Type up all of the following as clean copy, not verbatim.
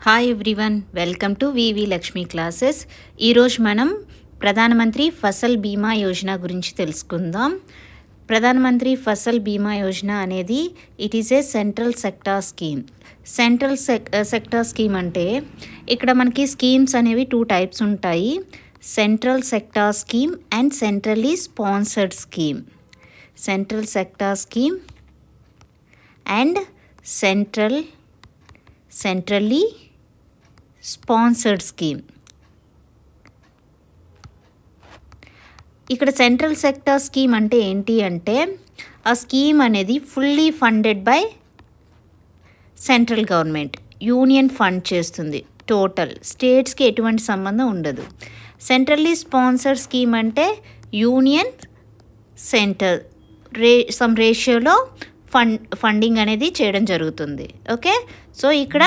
Hi everyone, welcome to VV Lakshmi classes. ఈరోజు మనం ప్రధానమంత్రి ఫసల్ బీమా యోజన గురించి తెలుసుకుందాం. ప్రధానమంత్రి ఫసల్ బీమా యోజన అనేది it is A central sector scheme. Sector scheme అంటే ఇక్కడ మనకి స్కీమ్స్ అనేవి 2 టైప్స్ ఉంటాయి. Central sector scheme and centrally sponsored scheme. Central sector scheme and centrally sponsored scheme. ఇక్కడ సెంట్రల్ సెక్టార్ స్కీమ్ అంటే ఏంటి అంటే ఆ స్కీమ్ అనేది fully funded by central government. Union fund చేస్తుంది. టోటల్ స్టేట్స్కి ఎటువంటి సంబంధం ఉండదు. సెంట్రల్లీ స్పాన్సర్డ్ స్కీమ్ అంటే యూనియన్ సెంటర్ సమ్ రేషియోలో ఫండింగ్ అనేది చేయడం జరుగుతుంది. ఓకే, సో ఇక్కడ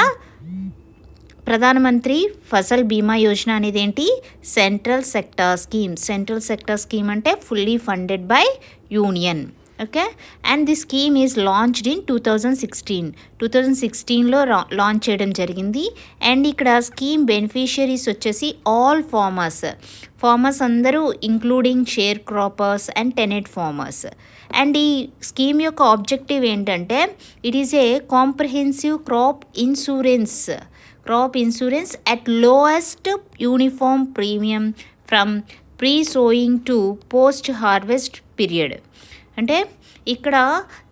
ప్రధానమంత్రి ఫసల్ బీమా యోజన అనేది ఏంటి? Central sector scheme. Central sector scheme అంటే fully funded by union. Okay, and the scheme is launched in 2016లో లాంచ్ చేయడం జరిగింది. అండ్ ఇక్కడ స్కీమ్ బెనిఫిషియరీస్ వచ్చేసి ఆల్ ఫార్మర్స్ అందరూ including share croppers and tenant farmers. And ఈ స్కీమ్ యొక్క objective ఏంటంటే it is a comprehensive crop insurance at lowest uniform premium from pre-sowing to post-harvest period. అంటే ఇక్కడ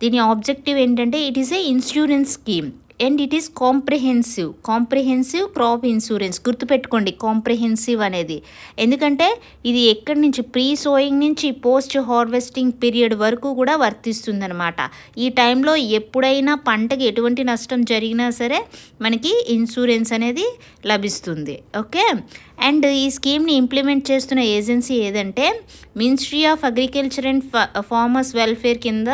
దీని ఆబ్జెక్టివ్ ఏంటంటే it is A insurance scheme and it is comprehensive crop insurance. గుర్తుపెట్టుకోండి comprehensive అనేది, ఎందుకంటే ఇది ఎక్కడి నుంచి ప్రీ సోయింగ్ నుంచి పోస్ట్ హార్వెస్టింగ్ పీరియడ్ వరకు కూడా వర్తిస్తుందన్నమాట. ఈ టైంలో ఎప్పుడైనా పంటకి ఎటువంటి నష్టం జరిగినా సరే మనకి ఇన్సూరెన్స్ అనేది లభిస్తుంది. ఓకే, అండ్ ఈ స్కీమ్ని ఇంప్లిమెంట్ చేస్తున్న ఏజెన్సీ ఏదంటే ministry of agriculture and farmers welfare కింద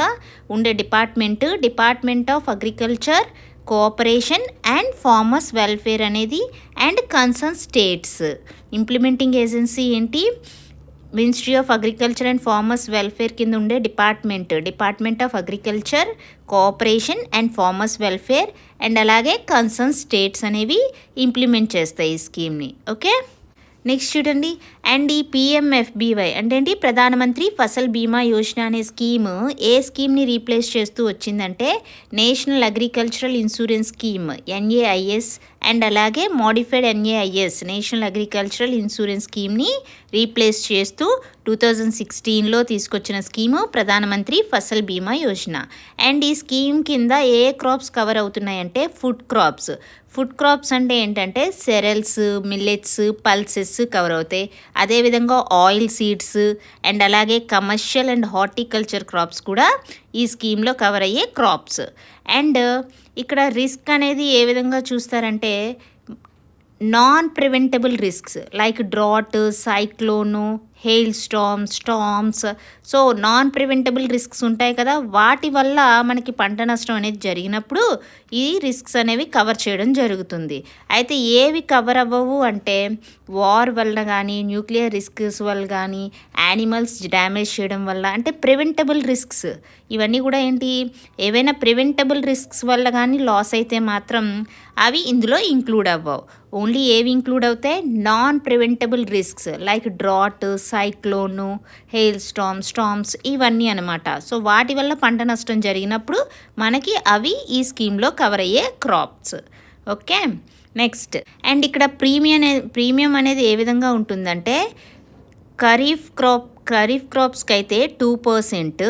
ఉండే department of agriculture, cooperation and farmers welfare అనేది and concern states. Implementing agency ఏంటి? Ministry of agriculture and farmers welfare కింద ఉండే department of agriculture, cooperation and farmers welfare and అలాగే concern states అనేవి implement చేస్తాయి ఈ స్కీమ్ని. ఓకే, నెక్స్ట్ చూడండి. అండ్ ఈ పిఎంఎఫ్బివై అంటే ఏంటి? ప్రధానమంత్రి ఫసల్ బీమా యోజన అనే స్కీమ్ ఏ స్కీమ్ని రీప్లేస్ చేస్తూ వచ్చిందంటే national agricultural insurance scheme NAIS and అలాగే modified NAIS national agricultural insurance స్కీమ్ని రీప్లేస్ చేస్తూ 2016లో తీసుకొచ్చిన స్కీము ప్రధానమంత్రి ఫసల్ బీమా యోజన. అండ్ ఈ స్కీమ్ కింద ఏ క్రాప్స్ కవర్ అవుతున్నాయంటే ఫుడ్ క్రాప్స్ అంటే ఏంటంటే సెరల్స్, మిల్లెట్స్, పల్సెస్ కవర్ అవుతాయి. అదేవిధంగా ఆయిల్ సీడ్స్ అండ్ అలాగే కమర్షియల్ అండ్ హార్టికల్చర్ క్రాప్స్ కూడా ఈ స్కీమ్లో కవర్ అయ్యే క్రాప్స్. అండ్ ఇక్కడ రిస్క్ అనేది ఏ విధంగా చూస్తారంటే non preventable risks like drought, cyclone, hail storms. So non preventable risks ఉంటాయి కదా, వాటి వల్ల మనకి పంట నష్టం అనేది జరిగినప్పుడు ఈ రిస్క్స్ అనేవి కవర్ చేయడం జరుగుతుంది. అయితే ఏవి కవర్ అవ్వవు అంటే వార్ వల్ల కానీ, న్యూక్లియర్ రిస్క్స్ వల్ల కానీ, యానిమల్స్ డ్యామేజ్ చేయడం వల్ల, అంటే ప్రివెంటబుల్ రిస్క్స్ ఇవన్నీ కూడా ఏంటి? ఏవైనా ప్రివెంటబుల్ రిస్క్స్ వల్ల కానీ లాస్ అయితే మాత్రం అవి ఇందులో ఇంక్లూడ్ అవ్వవు. ఓన్లీ ఏవి ఇంక్లూడ్ అవుతాయి? Non preventable risks like drought, cyclone, hail storms ఇవన్నీ అనమాట. సో వాటి వల్ల పంట నష్టం జరిగినప్పుడు మనకి అవి ఈ స్కీమ్లో కవర్ అయ్యే క్రాప్స్. Okay, next. అండ్ ఇక్కడ ప్రీమియం అనేది ఏ విధంగా ఉంటుందంటే ఖరీఫ్ క్రాప్స్కి అయితే 2%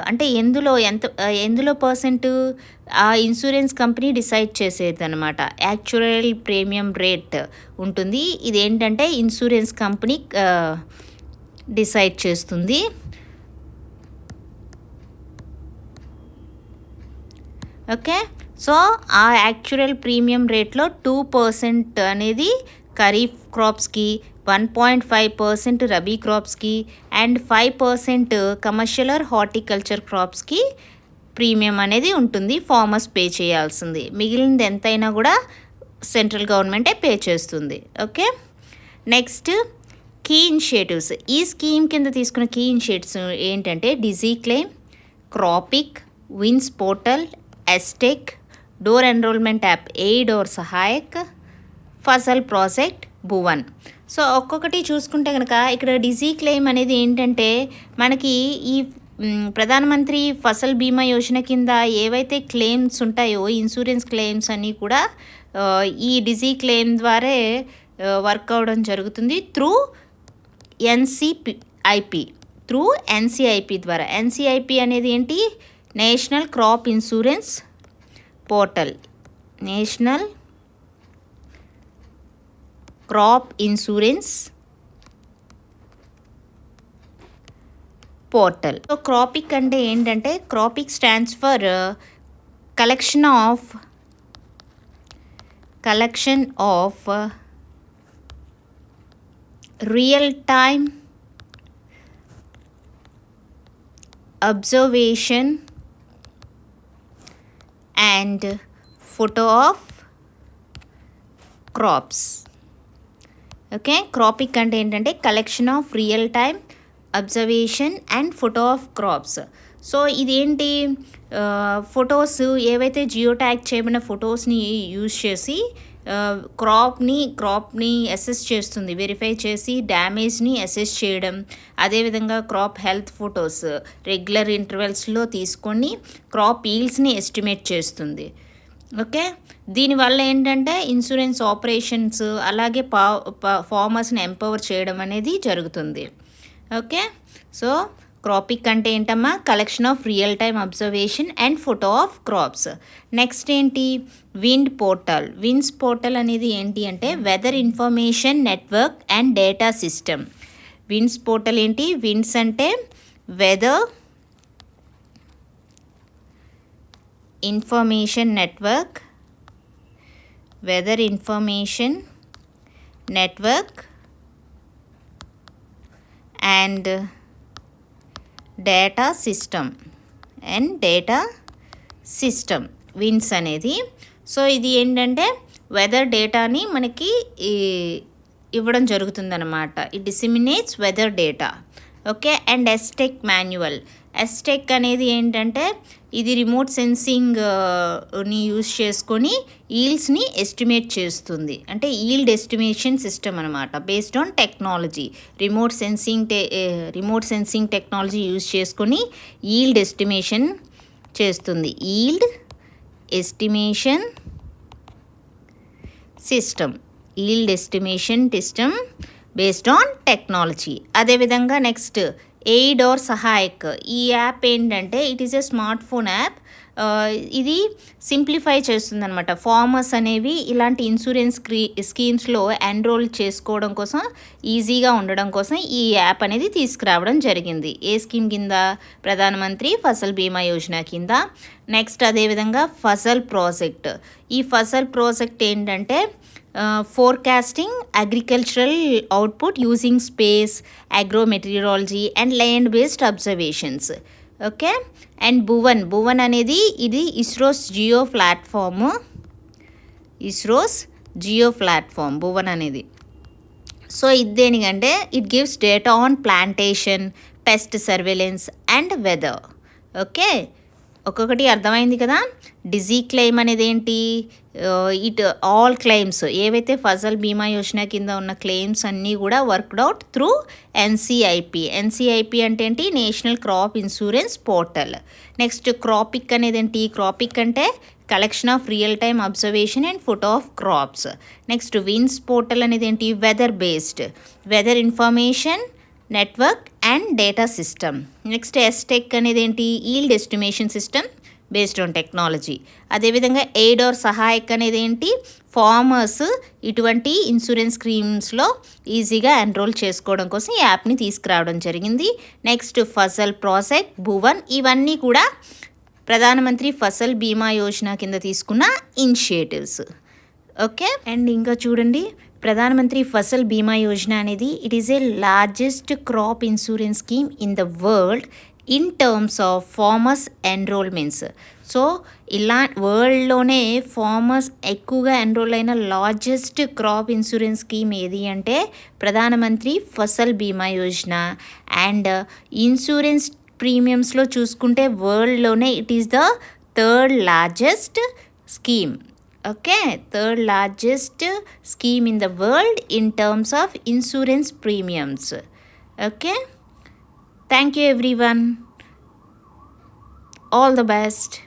అంటే ఎందులో పర్సెంట్ ఆ ఇన్సూరెన్స్ కంపెనీ డిసైడ్ చేసేది అనమాట. యాక్చువల్ ప్రీమియం రేట్ ఉంటుంది. ఇదేంటంటే ఇన్సూరెన్స్ కంపెనీ డిసైడ్ చేస్తుంది. ఓకే, సో ఆ యాక్చువల్ ప్రీమియం రేట్లో 2% అనేది ఖరీఫ్ క్రాప్స్కి, 1.5% రబీ క్రాప్స్కి అండ్ 5% కమర్షియల్ ఆర్ హార్టికల్చర్ క్రాప్స్కి ప్రీమియం అనేది ఉంటుంది. ఫార్మర్స్ పే చేయాల్సింది. మిగిలినది ఎంతైనా కూడా సెంట్రల్ గవర్నమెంటే పే చేస్తుంది. Okay, next key initiatives. ఈ స్కీమ్ కింద తీసుకున్న కీ ఇనిషియేటివ్స్ ఏంటంటే డిజీ క్లెయిమ్, క్రాపిక్, విన్స్ portal, YESTECH, door enrolment app aide और सहायक ఫసల్ ప్రాజెక్ట్ భువన్. సో ఒక్కొక్కటి చూసుకుంటే కనుక ఇక్కడ డిజీ క్లెయిమ్ అనేది ఏంటంటే మనకి ఈ ప్రధానమంత్రి ఫసల్ బీమా యోజన కింద ఏవైతే క్లెయిమ్స్ ఉంటాయో ఇన్సూరెన్స్ క్లెయిమ్స్ అన్నీ కూడా ఈ డిజీ క్లెయిమ్ ద్వారా వర్క్ అవ్వడం జరుగుతుంది త్రూ ఎన్సిఐపి ద్వారా. ఎన్సిఐపి అనేది ఏంటి? National crop insurance portal. National crop insurance portal. So CROPIC అంటే ఏంటంటే CROPIC stands for collection of real time observation and photo of crops. Okay, CROPIC అంటే ఏంటంటే collection of real time observation and photo of crops. So ఇదేంటి? Photos ఏవైతే geo tag చేయబడిన ఫొటోస్ని use చేసి క్రాప్ని assess చేస్తుంది, వెరిఫై చేసి డ్యామేజ్ని అసెస్ చేయడం. అదేవిధంగా క్రాప్ హెల్త్ ఫొటోస్ రెగ్యులర్ ఇంటర్వెల్స్లో తీసుకొని క్రాప్ ఈల్డ్స్ని ఎస్టిమేట్ చేస్తుంది. ఓకే, దీనివల్ల ఏంటంటే ఇన్సూరెన్స్ ఆపరేషన్స్ అలాగే ఫార్మర్స్ని ఎంపవర్ చేయడం అనేది జరుగుతుంది. ఓకే, సో క్రాపిక్ అంటే ఏంటమ్మా? Collection of real time observation and photo of crops. Next ఏంటి? Wind portal. విన్స్ పోర్టల్ అనేది ఏంటి అంటే weather information network and data system. విన్స్ పోర్టల్ ఏంటి? విన్స్ అంటే weather information network and data system విన్స్ అనేది. సో ఇది ఏంటంటే వెదర్ డేటాని మనకి ఇవ్వడం జరుగుతుందన్నమాట. It disseminates weather data. Okay, and YESTECH manual. YESTECH అనేది ఏంటంటే ఇది రిమోట్ సెన్సింగ్ని యూజ్ చేసుకొని ఈల్డ్స్ని ఎస్టిమేట్ చేస్తుంది. అంటే ఈల్డ్ ఎస్టిమేషన్ సిస్టమ్ అనమాట, based on technology. Remote sensing technology use చేసుకొని ఈల్డ్ ఎస్టిమేషన్ చేస్తుంది. Yield estimation system based on technology. అదేవిధంగా నెక్స్ట్ ఎయిడ్ ఆర్ సహాయక్. ఈ యాప్ ఏంటంటే it is a smart phone app. ఇది సింప్లిఫై చేస్తుంది అనమాట. ఫార్మర్స్ అనేవి ఇలాంటి ఇన్సూరెన్స్ స్కీమ్స్లో ఎన్రోల్ చేసుకోవడం కోసం, ఈజీగా ఉండడం కోసం ఈ యాప్ అనేది తీసుకురావడం జరిగింది. ఏ స్కీమ్ కింద? ప్రధానమంత్రి ఫసల్ బీమా యోజన కింద. నెక్స్ట్ అదేవిధంగా ఫసల్ ప్రాజెక్ట్. ఈ ఫసల్ ప్రాజెక్ట్ ఏంటంటే forecasting agricultural output using space, agrometeorology and land based observations. Okay, and Bhuvan అనేది ఇది ఇస్రోస్ జియో ప్లాట్ఫామ్ భువన్ అనేది. సో ఇది దేనికంటే it gives data on plantation, pest surveillance and weather. Okay, ఒక్కొక్కటి అర్థమైంది కదా. డిజీ క్లెయిమ్ అనేది ఏంటి? ఇట్ ఆల్ క్లెయిమ్స్ ఏవైతే ఫసల్ బీమా యోజన కింద ఉన్న క్లెయిమ్స్ అన్నీ కూడా వర్క్డ్ అవుట్ త్రూ ఎన్సిఐపి అంటే ఏంటి? National crop insurance portal. Next CROPIC అనేది ఏంటి? క్రాపిక్ అంటే collection of real time observation and photo of crops. Next విన్స్ పోర్టల్ అనేది ఏంటి? Weather information network and data system. Next YESTECH అనేది ఏంటి? Yield estimation system based on technology. అదేవిధంగా aide or Sahayak అనేది ఏంటి? ఫార్మర్స్ ఇటువంటి ఇన్సూరెన్స్ స్కీమ్స్లో ఈజీగా ఎన్రోల్ చేసుకోవడం కోసం ఈ యాప్ని తీసుకురావడం జరిగింది. Next Fasal project Bhuvan. ఇవన్నీ కూడా ప్రధానమంత్రి ఫసల్ బీమా యోజన కింద తీసుకున్న ఇనిషియేటివ్స్. ఓకే, అండ్ ఇంకా చూడండి, ప్రధానమంత్రి ఫసల్ బీమా యోజన అనేది it is A largest crop insurance scheme in the world in terms of farmers enrolments. So ఇలా వరల్డ్లోనే ఫార్మర్స్ ఎక్కువగా ఎన్రోల్ అయిన లార్జెస్ట్ క్రాప్ ఇన్సూరెన్స్ స్కీమ్ ఏది అంటే ప్రధానమంత్రి ఫసల్ బీమా యోజన. అండ్ ఇన్సూరెన్స్ ప్రీమియమ్స్లో చూసుకుంటే వరల్డ్లోనే it is the third largest scheme. Okay, third largest scheme in the world in terms of insurance premiums. Okay, thank you everyone, all the best.